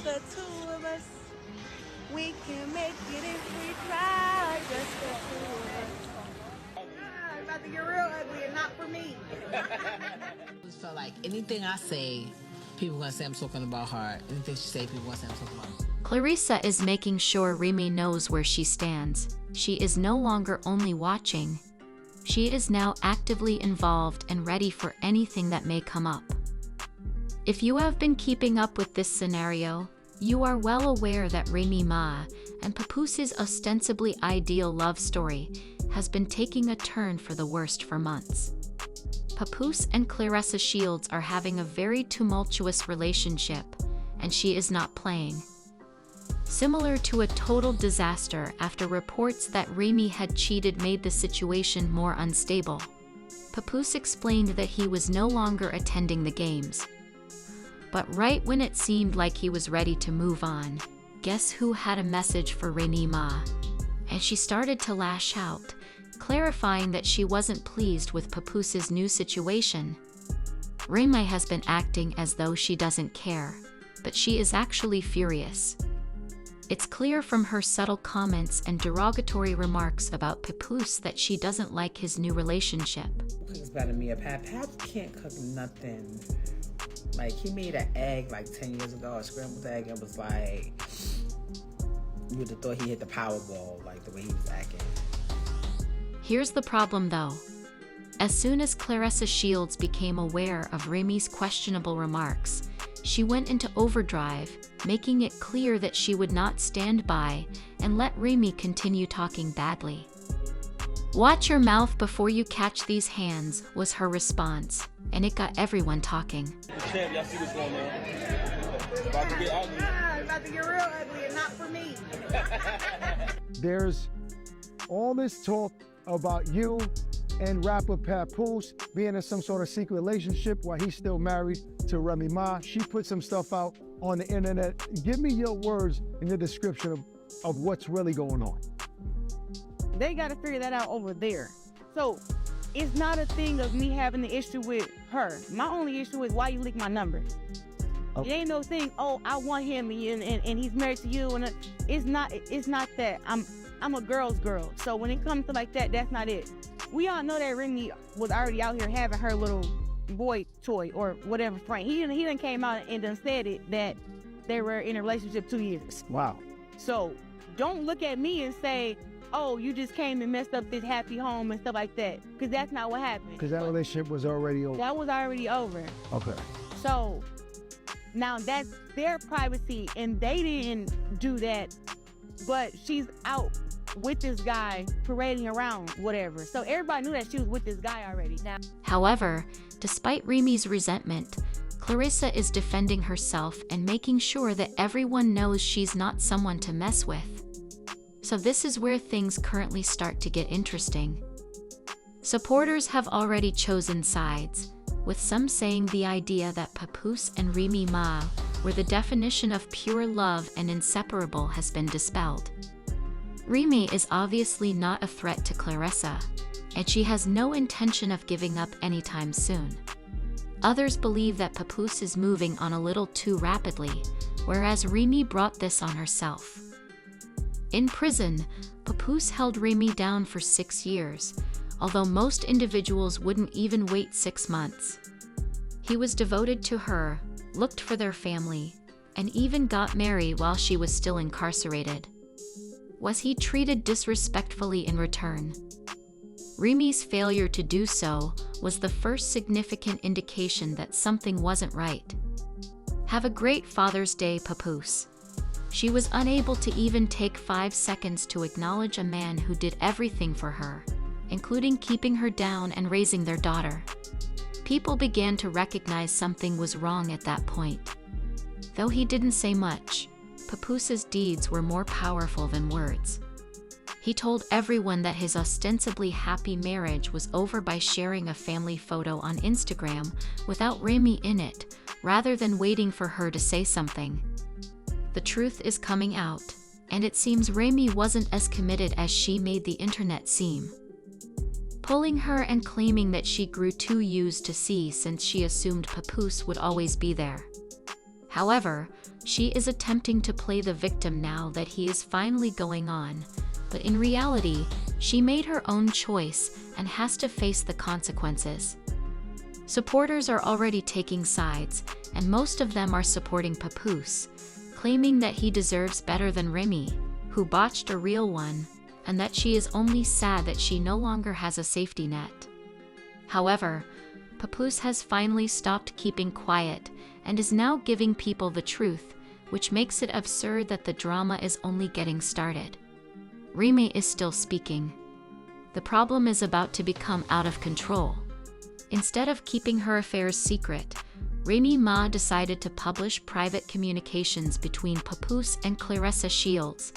the two of us. We can make it if we try. Just the two of us. It's about to get real ugly and not for me. I just felt like anything I say, people gonna say I'm talking about her. Anything she say, people gonna say I'm talking about her. Claressa is making sure Remy knows where she stands. She is no longer only watching. She is now actively involved and ready for anything that may come up. If you have been keeping up with this scenario, you are well aware that Remy Ma and Papoose's ostensibly ideal love story has been taking a turn for the worst for months. Papoose and Claressa Shields are having a very tumultuous relationship, and she is not playing. Similar to a total disaster after reports that Remy had cheated made the situation more unstable. Papoose explained that he was no longer attending the games. But right when it seemed like he was ready to move on, guess who had a message for Remy Ma? And she started to lash out, clarifying that she wasn't pleased with Papoose's new situation. Remy has been acting as though she doesn't care, but she is actually furious. It's clear from her subtle comments and derogatory remarks about Papoose that she doesn't like his new relationship. Cooks better than me. Pap can't cook nothing. Like, he made an egg like 10 years ago, a scrambled egg, and was like, you would have thought he hit the Powerball, like the way he was acting. Here's the problem though. As soon as Claressa Shields became aware of Remy's questionable remarks, she went into overdrive, making it clear that she would not stand by and let Remy continue talking badly. "Watch your mouth before you catch these hands," was her response, and it got everyone talking. Champ, y'all see what's going on? It's about to get ugly. It's about to get real ugly and not for me. There's all this talk about you and rapper Papoose being in some sort of secret relationship while he's still married to Remy Ma. She put some stuff out on the internet. Give me your words in the description of what's really going on. They got to figure that out over there. So it's not a thing of me having the issue with her. My only issue is why you leak my number. Okay. It ain't no thing, oh, I want him and he's married to you. And it's not that. I'm a girl's girl. So when it comes to like that, that's not it. We all know that Remy was already out here having her little boy toy or whatever friend. He done came out and done said it that they were in a relationship 2 years. Wow. So don't look at me and say, oh, you just came and messed up this happy home and stuff like that. Because that's not what happened. Because that relationship was already over. That was already over. Okay. So now that's their privacy and they didn't do that. But she's out with this guy parading around, whatever. So everybody knew that she was with this guy already. Now, However, despite Remy's resentment, Claressa is defending herself and making sure that everyone knows she's not someone to mess with. So this is where things currently start to get interesting. Supporters have already chosen sides, with some saying the idea that Papoose and Remy Ma were the definition of pure love and inseparable has been dispelled. Remy is obviously not a threat to Claressa, and she has no intention of giving up anytime soon. Others believe that Papoose is moving on a little too rapidly, whereas Remy brought this on herself. In prison, Papoose held Remy down for 6 years, although most individuals wouldn't even wait 6 months. He was devoted to her, looked for their family, and even got married while she was still incarcerated. Was he treated disrespectfully in return? Remy's failure to do so was the first significant indication that something wasn't right. Have a great Father's Day, Papoose. She was unable to even take 5 seconds to acknowledge a man who did everything for her, including keeping her down and raising their daughter. People began to recognize something was wrong at that point. Though he didn't say much, Papoose's deeds were more powerful than words. He told everyone that his ostensibly happy marriage was over by sharing a family photo on Instagram without Remy in it, rather than waiting for her to say something. The truth is coming out, and it seems Remy wasn't as committed as she made the internet seem. Pulling her and claiming that she grew too used to see since she assumed Papoose would always be there. However, she is attempting to play the victim now that he is finally going on, but in reality, she made her own choice and has to face the consequences. Supporters are already taking sides, and most of them are supporting Papoose, claiming that he deserves better than Remy, who botched a real one, and that she is only sad that she no longer has a safety net. However, Papoose has finally stopped keeping quiet and is now giving people the truth, which makes it absurd that the drama is only getting started. Remy is still speaking. The problem is about to become out of control. Instead of keeping her affairs secret, Remy Ma decided to publish private communications between Papoose and Claressa Shields,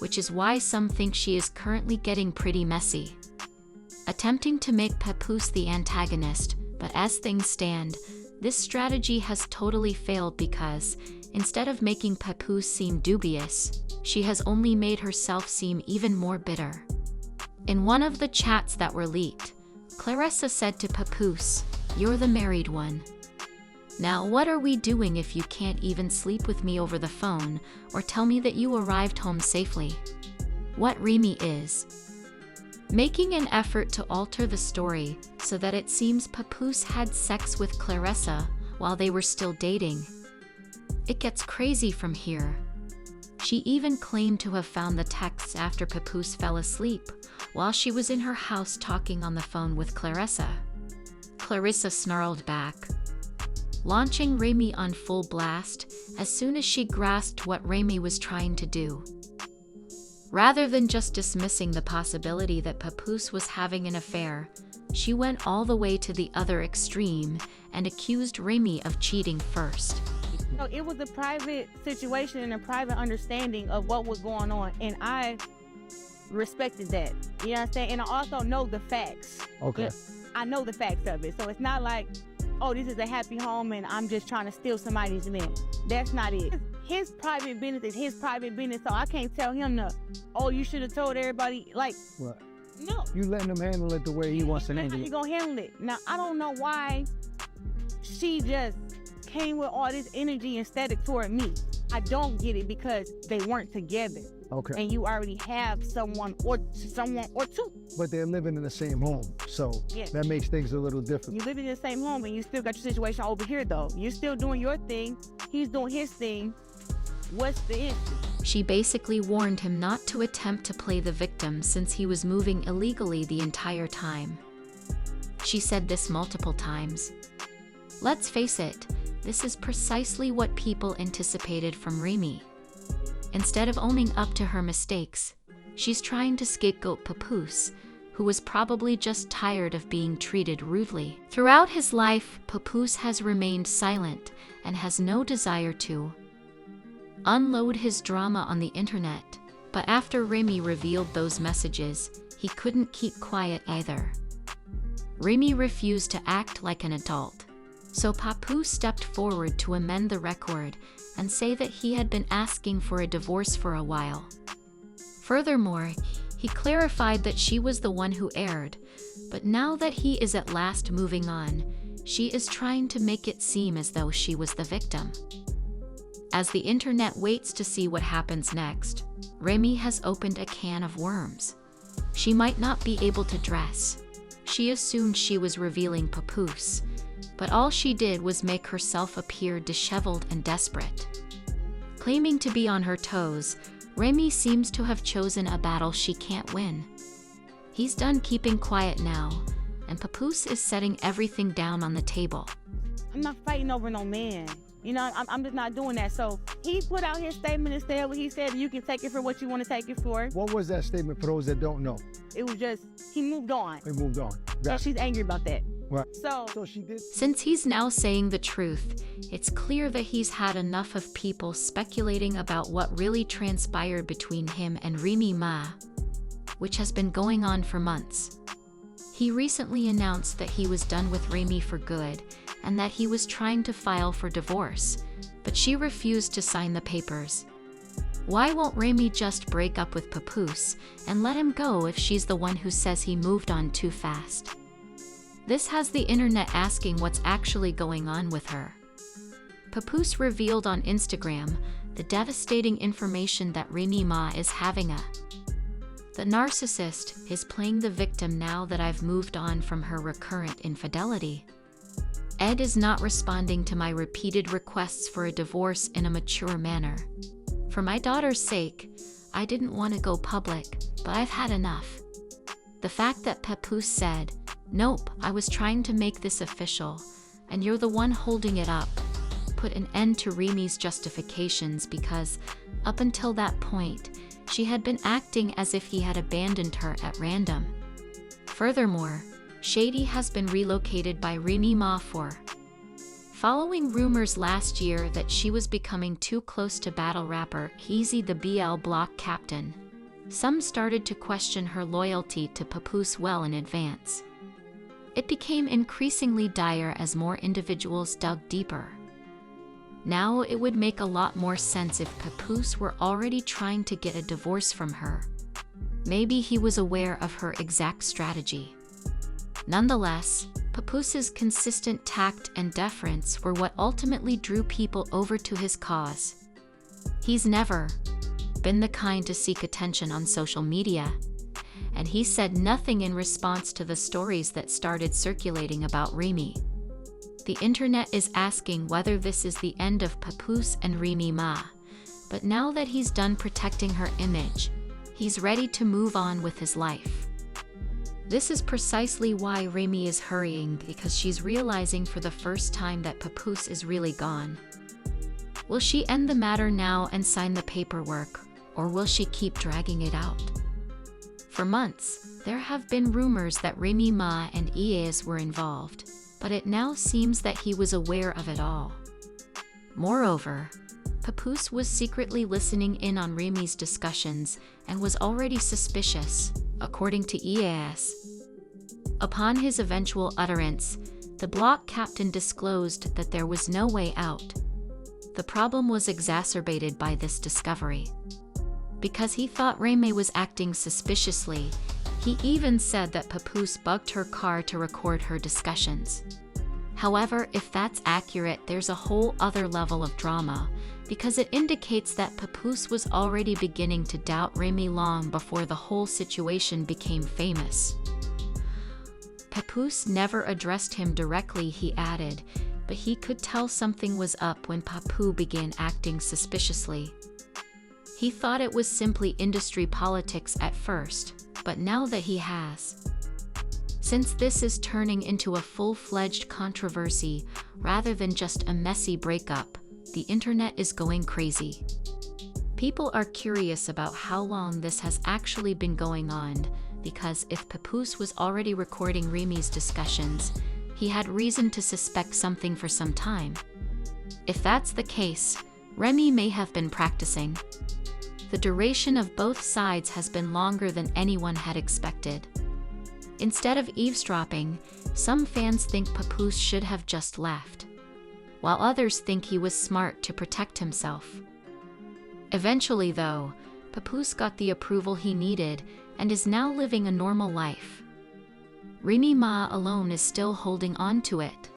which is why some think she is currently getting pretty messy. Attempting to make Papoose the antagonist, but as things stand, this strategy has totally failed because, instead of making Papoose seem dubious, she has only made herself seem even more bitter. In one of the chats that were leaked, Claressa said to Papoose, "You're the married one. Now what are we doing if you can't even sleep with me over the phone or tell me that you arrived home safely?" What Remy is making an effort to alter the story so that it seems Papoose had sex with Claressa while they were still dating. It gets crazy from here. She even claimed to have found the texts after Papoose fell asleep while she was in her house talking on the phone with Claressa. Claressa snarled back, launching Remy on full blast as soon as she grasped what Remy was trying to do. Rather than just dismissing the possibility that Papoose was having an affair, she went all the way to the other extreme and accused Remy of cheating first. So it was a private situation and a private understanding of what was going on, and I respected that. You know what I'm saying? And I also know the facts. Okay. I know the facts of it. So it's not like, oh, this is a happy home and I'm just trying to steal somebody's man. That's not it. His private business is his private business, so I can't tell him to, oh, you should have told everybody. Like, What? no. You letting him handle it the way he wants to How handle you it. gonna handle it? Now, I don't know why she just came with all this energy and static toward me. I don't get it because they weren't together. Okay. And you already have someone or two. But they're living in the same home, so Yes. that makes things a little different. You live in the same home and you still got your situation over here though. You're still doing your thing. He's doing his thing. What's the issue? She basically warned him not to attempt to play the victim since he was moving illegally the entire time. She said this multiple times. Let's face it, this is precisely what people anticipated from Remy. Instead of owning up to her mistakes, she's trying to scapegoat Papoose, who was probably just tired of being treated rudely. Throughout his life, Papoose has remained silent and has no desire to unload his drama on the internet, but after Remy revealed those messages, he couldn't keep quiet either. Remy refused to act like an adult, so Papoose stepped forward to amend the record and say that he had been asking for a divorce for a while. Furthermore, he clarified that she was the one who erred, but now that he is at last moving on, she is trying to make it seem as though she was the victim. As the internet waits to see what happens next, Remy has opened a can of worms. She might not be able to dress. She assumed she was revealing Papoose, but all she did was make herself appear disheveled and desperate. Claiming to be on her toes, Remy seems to have chosen a battle she can't win. He's done keeping quiet now, and Papoose is setting everything down on the table. I'm not fighting over no man. You know, I'm just not doing that. So he put out his statement and said what he said. You can take it for what you want to take it for. What was that statement for those that don't know? It was just, he moved on. They moved on. And Got it. she's angry about that. Right. So she did. Since he's now saying the truth, it's clear that he's had enough of people speculating about what really transpired between him and Remy Ma, which has been going on for months. He recently announced that he was done with Remy for good and that he was trying to file for divorce, but she refused to sign the papers. Why won't Remy just break up with Papoose and let him go if she's the one who says he moved on too fast? This has the internet asking what's actually going on with her. Papoose revealed on Instagram the devastating information that Remy Ma is having a. The narcissist is playing the victim now that I've moved on from her recurrent infidelity. Ed is not responding to my repeated requests for a divorce in a mature manner. For my daughter's sake, I didn't want to go public, but I've had enough. The fact that Papoose said, "Nope, I was trying to make this official, and you're the one holding it up," put an end to Remy's justifications because, up until that point, she had been acting as if he had abandoned her at random. Furthermore, Shady has been relocated by Remy Ma following rumors last year that she was becoming too close to battle rapper Easy the BL Block Captain. Some started to question her loyalty to Papoose well in advance. It became increasingly dire as more individuals dug deeper. Now it would make a lot more sense if Papoose were already trying to get a divorce from her. Maybe he was aware of her exact strategy. Nonetheless, Papoose's consistent tact and deference were what ultimately drew people over to his cause. He's never been the kind to seek attention on social media, and he said nothing in response to the stories that started circulating about Remy. The internet is asking whether this is the end of Papoose and Remy Ma, but now that he's done protecting her image, he's ready to move on with his life. This is precisely why Remy is hurrying, because she's realizing for the first time that Papoose is really gone. Will she end the matter now and sign the paperwork, or will she keep dragging it out? For months, there have been rumors that Remy Ma and Ies were involved, but it now seems that he was aware of it all. Moreover, Papoose was secretly listening in on Remy's discussions and was already suspicious, according to Ies. Upon his eventual utterance, the block captain disclosed that there was no way out. The problem was exacerbated by this discovery. Because he thought Remy was acting suspiciously, he even said that Papoose bugged her car to record her discussions. However, if that's accurate, there's a whole other level of drama, because it indicates that Papoose was already beginning to doubt Remy long before the whole situation became famous. Papoose never addressed him directly, he added, but he could tell something was up when Papoose began acting suspiciously. He thought it was simply industry politics at first, but now that he has. Since this is turning into a full-fledged controversy rather than just a messy breakup, the internet is going crazy. People are curious about how long this has actually been going on, because if Papoose was already recording Remy's discussions, he had reason to suspect something for some time. If that's the case, Remy may have been practicing. The duration of both sides has been longer than anyone had expected. Instead of eavesdropping, some fans think Papoose should have just left, while others think he was smart to protect himself. Eventually, though, Papoose got the approval he needed and is now living a normal life. Remy Ma alone is still holding on to it.